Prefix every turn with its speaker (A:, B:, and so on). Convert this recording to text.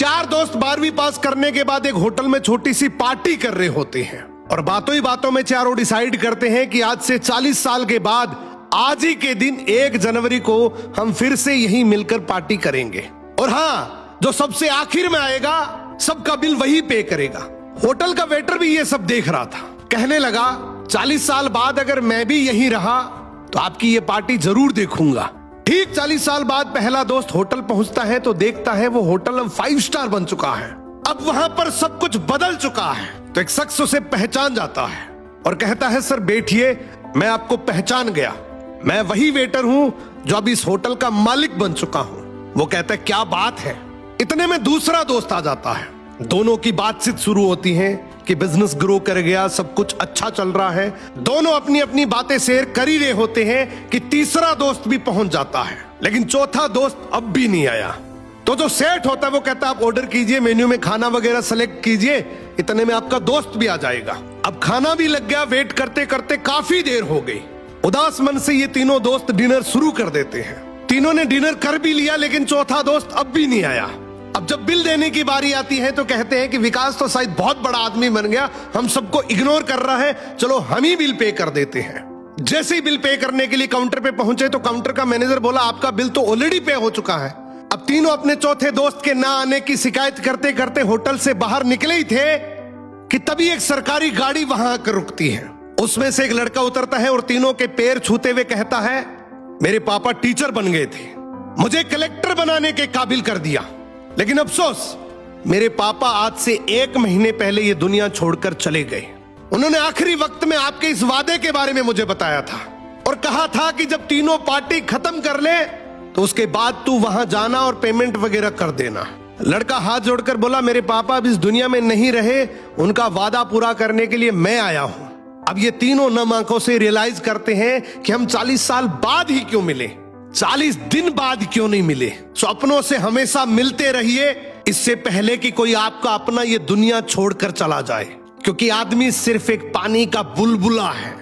A: चार दोस्त 12वीं पास करने के बाद एक होटल में छोटी सी पार्टी कर रहे होते हैं और बातों ही बातों में चारों डिसाइड करते हैं कि आज से 40 साल के बाद आज ही के दिन 1 जनवरी को हम फिर से यहीं मिलकर पार्टी करेंगे। और हाँ, जो सबसे आखिर में आएगा सबका बिल वही पे करेगा। होटल का वेटर भी ये सब देख रहा था, कहने लगा 40 साल बाद अगर मैं भी यहीं रहा तो आपकी ये पार्टी जरूर देखूंगा। ठीक 40 साल बाद पहला दोस्त होटल पहुंचता है तो देखता है वो होटल अब 5 स्टार बन चुका है। अब वहां पर सब कुछ बदल चुका है। तो एक शख्स उसे पहचान जाता है और कहता है सर बैठिए, मैं आपको पहचान गया, मैं वही वेटर हूं जो अब इस होटल का मालिक बन चुका हूं। वो कहता है क्या बात है। इतने में दूसरा दोस्त आ जाता है, दोनों की बातचीत शुरू होती है कि बिजनेस ग्रो कर गया, सब कुछ अच्छा चल रहा है। दोनों अपनी अपनी बातें शेयर कर ही रहे होते हैं कि तीसरा दोस्त भी पहुंच जाता है, लेकिन चौथा दोस्त अब भी नहीं आया। तो जो सेठ होता है वो कहता है आप ऑर्डर कीजिए, मेन्यू में खाना वगैरह सेलेक्ट कीजिए, इतने में आपका दोस्त भी आ जाएगा। अब खाना भी लग गया, वेट करते करते काफी देर हो गई। उदास मन से ये तीनों दोस्त डिनर शुरू कर देते हैं। तीनों ने डिनर कर भी लिया लेकिन चौथा दोस्त अब भी नहीं आया। अब जब बिल देने की बारी आती है तो कहते हैं कि विकास तो शायद बहुत बड़ा आदमी बन गया, हम सबको इग्नोर कर रहा है, चलो हम ही बिल पे कर देते हैं। जैसे ही बिल पे करने के लिए काउंटर पे पहुंचे तो काउंटर का मैनेजर बोला आपका बिल तो ऑलरेडी पे हो चुका है। अब तीनों अपने चौथे दोस्त के ना आने की शिकायत करते करते होटल से बाहर निकले ही थे कि तभी एक सरकारी गाड़ी वहां आकर रुकती है। उसमें से एक लड़का उतरता है और तीनों के पैर छूते हुए कहता है मेरे पापा टीचर बन गए थे, मुझे कलेक्टर बनाने के काबिल कर दिया, लेकिन अफसोस मेरे पापा आज से 1 महीने पहले ये दुनिया छोड़कर चले गए। उन्होंने आखिरी वक्त में आपके इस वादे के बारे में मुझे बताया था और कहा था कि जब तीनों पार्टी खत्म कर ले तो उसके बाद तू वहां जाना और पेमेंट वगैरह कर देना। लड़का हाथ जोड़कर बोला मेरे पापा अब इस दुनिया में नहीं रहे, उनका वादा पूरा करने के लिए मैं आया हूं। अब ये तीनों नम आंखों से रियलाइज करते हैं कि हम 40 साल बाद ही क्यों मिले, 40 दिन बाद क्यों नहीं मिले। सपनों से हमेशा मिलते रहिए, इससे पहले कि कोई आपका अपना ये दुनिया छोड़कर चला जाए, क्योंकि आदमी सिर्फ एक पानी का बुलबुला है।